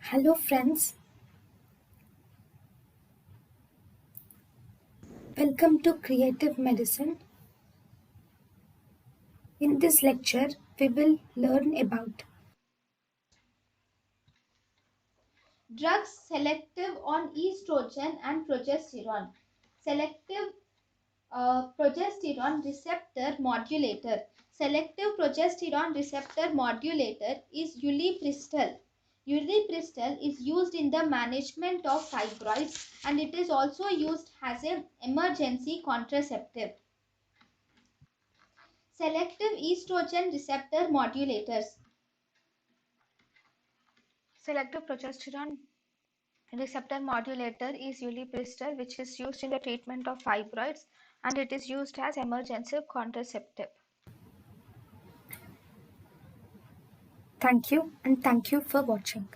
Hello friends, welcome to Creative Medicine. In this lecture, we will learn about Drugs selective on estrogen and progesterone. Selective progesterone receptor modulator. Selective progesterone receptor modulator is Ulipristal. Ulipristal is used in the management of fibroids and it is also used as an emergency contraceptive. Selective estrogen receptor modulators. Selective progesterone receptor modulator is Ulipristal, which is used in the treatment of fibroids and it is used as emergency contraceptive. thank you and thank you for watching.